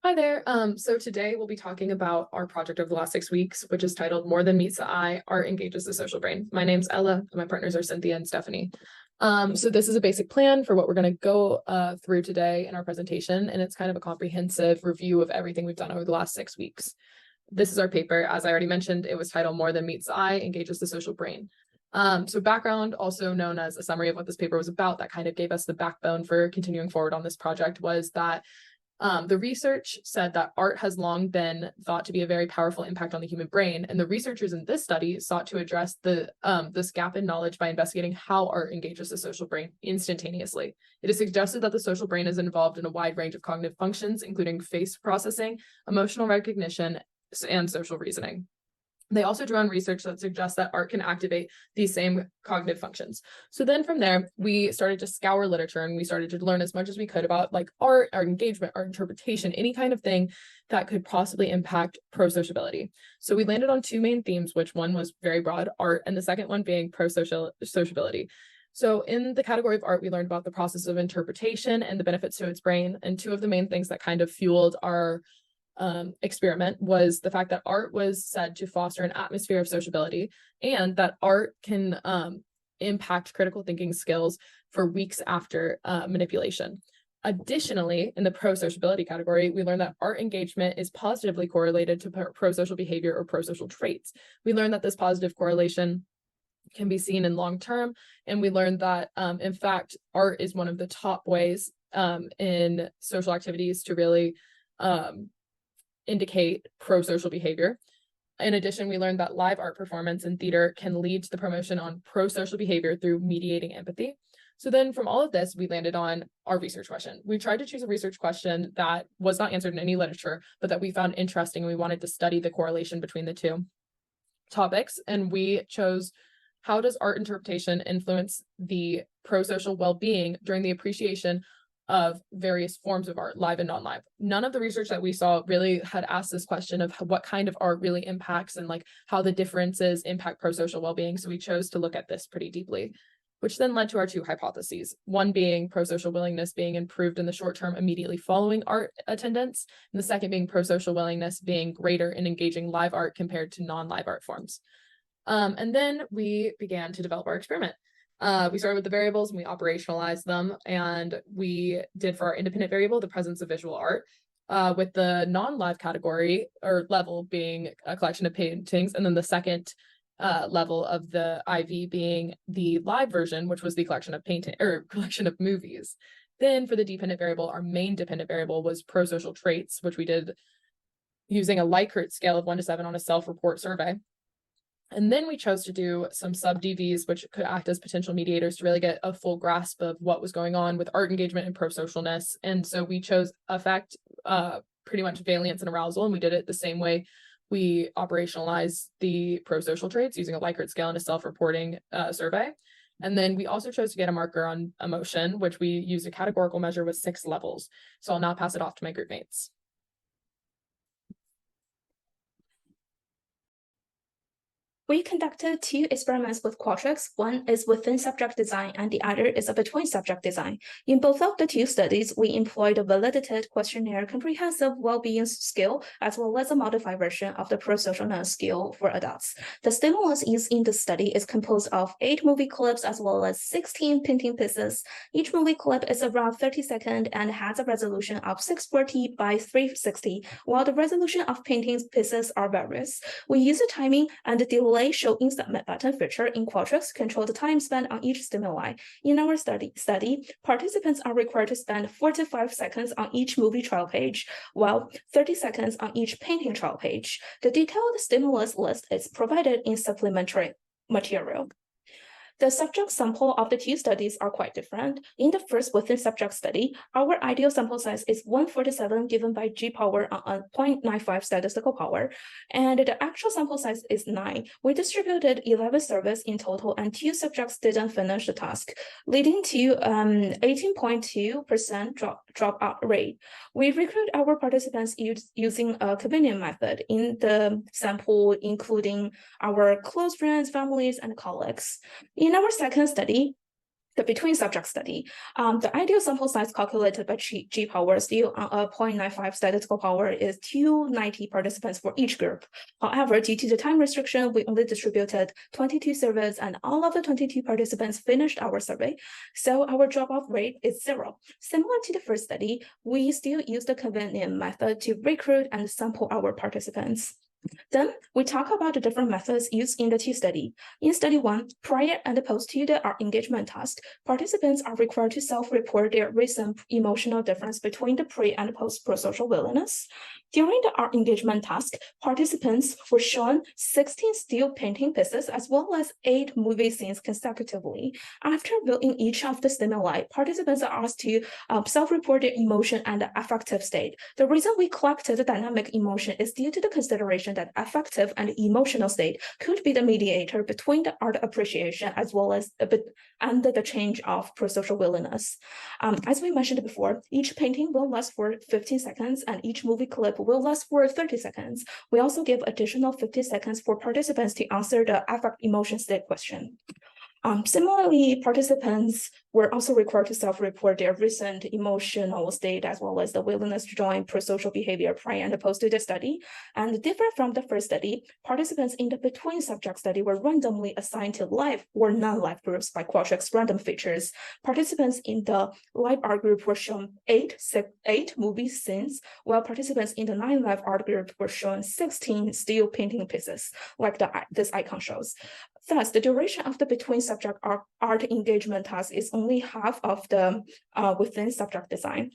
Hi there. So today we'll be talking about our project of the last 6 weeks, which is titled More Than Meets the Eye, Art Engages the Social Brain. My name's Ella, and my partners are Cynthia and Stephanie. So this is a basic plan for what we're going to go through today in our presentation, and it's kind of a comprehensive review of everything we've done over the last 6 weeks. This is our paper. As I already mentioned, it was titled More Than Meets the Eye, Engages the Social Brain. So background, also known as a summary of what this paper was about, that kind of gave us the backbone for continuing forward on this project, was that the research said that art has long been thought to be a very powerful impact on the human brain, and the researchers in this study sought to address this gap in knowledge by investigating how art engages the social brain instantaneously. It is suggested that the social brain is involved in a wide range of cognitive functions, including face processing, emotional recognition, and social reasoning. They also drew on research that suggests that art can activate these same cognitive functions. So then from there, we started to scour literature and we started to learn as much as we could about like art engagement, art interpretation, any kind of thing that could possibly impact pro-sociability. So we landed on two main themes, which one was very broad, art, and the second one being pro-sociability. So in the category of art, we learned about the process of interpretation and the benefits to its brain. And two of the main things that kind of fueled our experiment was the fact that art was said to foster an atmosphere of sociability, and that art can impact critical thinking skills for weeks after manipulation. Additionally, in the pro-sociability category, we learned that art engagement is positively correlated to pro-social behavior or pro-social traits. We learned that this positive correlation can be seen in long term, and we learned that in fact art is one of the top ways in social activities to really indicate pro-social behavior. In addition, we learned that live art performance in theater can lead to the promotion on pro-social behavior through mediating empathy. So then from all of this, we landed on our research question. We tried to choose a research question that was not answered in any literature, but that we found interesting, and we wanted to study the correlation between the two topics. And we chose, how does art interpretation influence the pro-social well-being during the appreciation of various forms of art, live and non-live? None of the research that we saw really had asked this question of what kind of art really impacts and like how the differences impact pro-social well-being. So we chose to look at this pretty deeply, which then led to our two hypotheses. One being pro-social willingness being improved in the short term immediately following art attendance, and the second being pro-social willingness being greater in engaging live art compared to non-live art forms. And then we began to develop our experiment. We started with the variables and we operationalized them, and we did for our independent variable the presence of visual art, with the non-live category or level being a collection of paintings, and then the second level of the IV being the live version, which was the collection of collection of movies. Then for the dependent variable, our main dependent variable was pro-social traits, which we did using a Likert scale of 1 to 7 on a self-report survey. And then we chose to do some sub-DVs, which could act as potential mediators to really get a full grasp of what was going on with art engagement and pro-socialness. And so we chose affect, pretty much valiance and arousal, and we did it the same way we operationalized the pro-social traits using a Likert scale and a self-reporting survey. And then we also chose to get a marker on emotion, which we used a categorical measure with 6 levels. So I'll now pass it off to my group mates. We conducted 2 experiments with Qualtrics. One is within subject design and the other is a between subject design. In both of the 2 studies, we employed a validated questionnaire comprehensive well-being scale as well as a modified version of the pro-socialness scale for adults. The stimulus used in the study is composed of 8 movie clips as well as 16 painting pieces. Each movie clip is around 30 seconds and has a resolution of 640 by 360, while the resolution of painting pieces are various. We use the timing and the delay show instant button feature in Qualtrics control the time spent on each stimuli. In our study, participants are required to spend 45 seconds on each movie trial page, while 30 seconds on each painting trial page. The detailed stimulus list is provided in supplementary material. The subject sample of the 2 studies are quite different. In the first within subject study, our ideal sample size is 147 given by G power on 0.95 statistical power, and the actual sample size is 9. We distributed 11 surveys in total, and 2 subjects didn't finish the task, leading to 18.2% dropout rate. We recruit our participants using a convenient method in the sample, including our close friends, families, and colleagues. In our second study, the between subject study. The ideal sample size calculated by G power still on a 0.95 statistical power is 290 participants for each group. However, due to the time restriction, we only distributed 22 surveys and all of the 22 participants finished our survey. So our drop-off rate is 0. Similar to the first study, we still use the convenient method to recruit and sample our participants. Then we talk about the different methods used in the TEA study. In study 1, prior and post to the art engagement task, participants are required to self-report their recent emotional difference between the pre and post prosocial willingness. During the art engagement task, participants were shown 16 still painting pieces as well as 8 movie scenes consecutively. After viewing each of the stimuli, participants are asked to self-report their emotion and the affective state. The reason we collected the dynamic emotion is due to the consideration that affective and emotional state could be the mediator between the art appreciation as well as the change of prosocial willingness. As we mentioned before, each painting will last for 15 seconds and each movie clip will last for 30 seconds. We also give additional 50 seconds for participants to answer the affect emotion state question. Similarly, participants were also required to self-report their recent emotional state as well as the willingness to join prosocial behavior prior and post to the study. And different from the first study, participants in the between subject study were randomly assigned to live or non-live groups by Qualtrics random features. Participants in the live art group were shown 8 movie scenes, while participants in the non-live art group were shown 16 still painting pieces, like this icon shows. Thus, the duration of the between subject art engagement task is only half of the within subject design.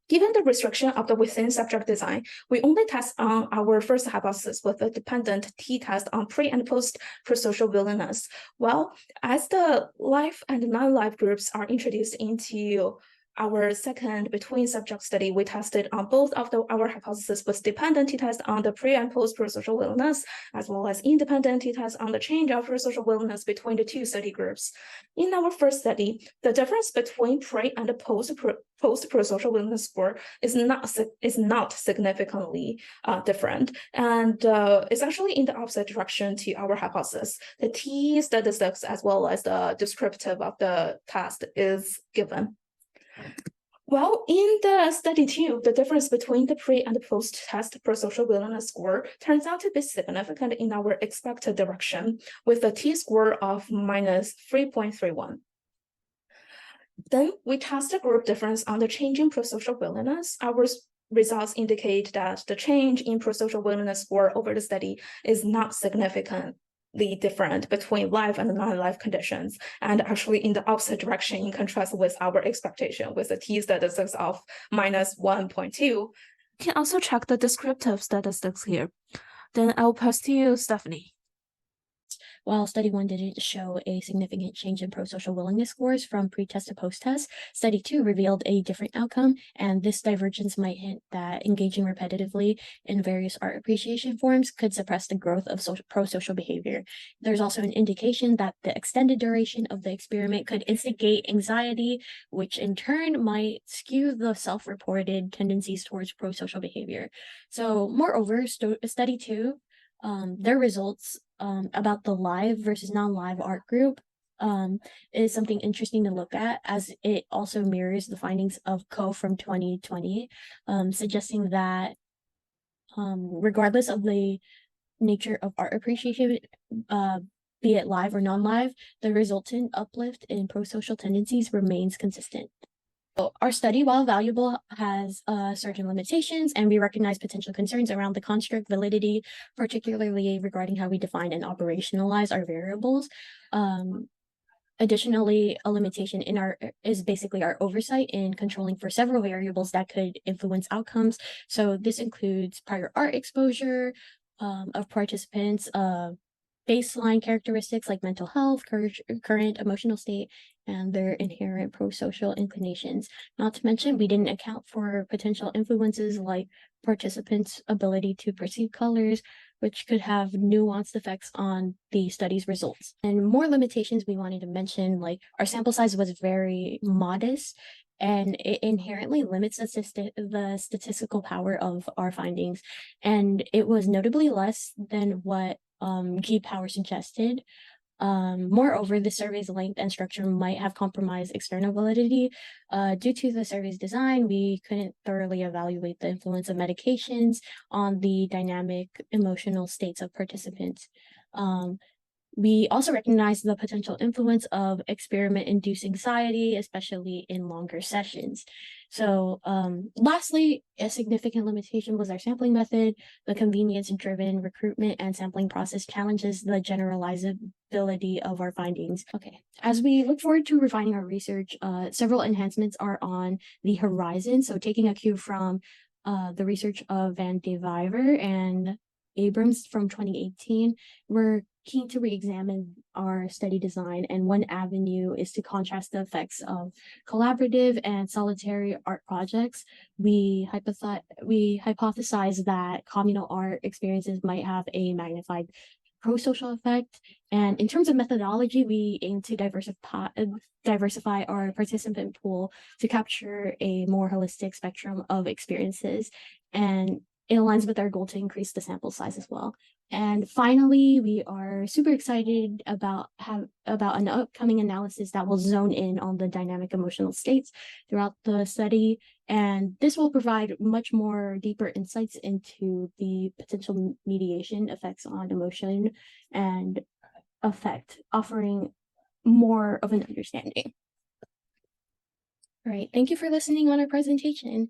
Given the restriction of the within subject design, we only test on our first hypothesis with a dependent t-test on pre and post prosocial willingness. Well, as the live and non-live groups are introduced into our second between subject study, we tested on both of our hypotheses with dependent t-test on the pre and post prosocial willingness, as well as independent t-test on the change of prosocial willingness between the two study groups. In our first study, the difference between pre and post prosocial willingness score is not significantly different, and it's actually in the opposite direction to our hypothesis. The t statistics as well as the descriptive of the test is given. Well, in the study 2, the difference between the pre and post-test prosocial willingness score turns out to be significant in our expected direction, with a t-score of minus 3.31. Then we test the group difference on the change in prosocial willingness. Our results indicate that the change in prosocial willingness score over the study is not significant different between live and non-live conditions, and actually in the opposite direction in contrast with our expectation with a t-statistics of minus 1.2. You can also check the descriptive statistics here. Then I'll pass to you, Stephanie. While study 1 didn't show a significant change in prosocial willingness scores from pre-test to post-test, study 2 revealed a different outcome, and this divergence might hint that engaging repetitively in various art appreciation forms could suppress the growth of prosocial behavior. There's also an indication that the extended duration of the experiment could instigate anxiety, which in turn might skew the self-reported tendencies towards prosocial behavior. So moreover, study 2, their results about the live versus non-live art group is something interesting to look at, as it also mirrors the findings of Ko from 2020, suggesting that regardless of the nature of art appreciation, be it live or non-live, the resultant uplift in prosocial tendencies remains consistent. Our study, while valuable, has certain limitations, and we recognize potential concerns around the construct validity, particularly regarding how we define and operationalize our variables. Additionally, a limitation is basically our oversight in controlling for several variables that could influence outcomes. So this includes prior art exposure of participants, baseline characteristics like mental health, current emotional state, and their inherent prosocial inclinations. Not to mention, we didn't account for potential influences like participants' ability to perceive colors, which could have nuanced effects on the study's results. And more limitations we wanted to mention, like our sample size was very modest, and it inherently limits the statistical power of our findings. And it was notably less than what G Power suggested. Moreover, the survey's length and structure might have compromised external validity. Due to the survey's design, we couldn't thoroughly evaluate the influence of medications on the dynamic emotional states of participants. We also recognize the potential influence of experiment-induced anxiety, especially in longer sessions. So lastly, a significant limitation was our sampling method. The convenience-driven recruitment and sampling process challenges the generalizability of our findings. Okay, as we look forward to refining our research, several enhancements are on the horizon. So taking a cue from the research of Van de Viver and Abrams from 2018, we're keen to re-examine our study design, and one avenue is to contrast the effects of collaborative and solitary art projects. We hypothesize that communal art experiences might have a magnified pro-social effect. And in terms of methodology, we aim to diversify our participant pool to capture a more holistic spectrum of experiences, and it aligns with our goal to increase the sample size as well. And finally, we are super excited about an upcoming analysis that will zone in on the dynamic emotional states throughout the study. And this will provide much more deeper insights into the potential mediation effects on emotion and affect, offering more of an understanding. All right, thank you for listening on our presentation.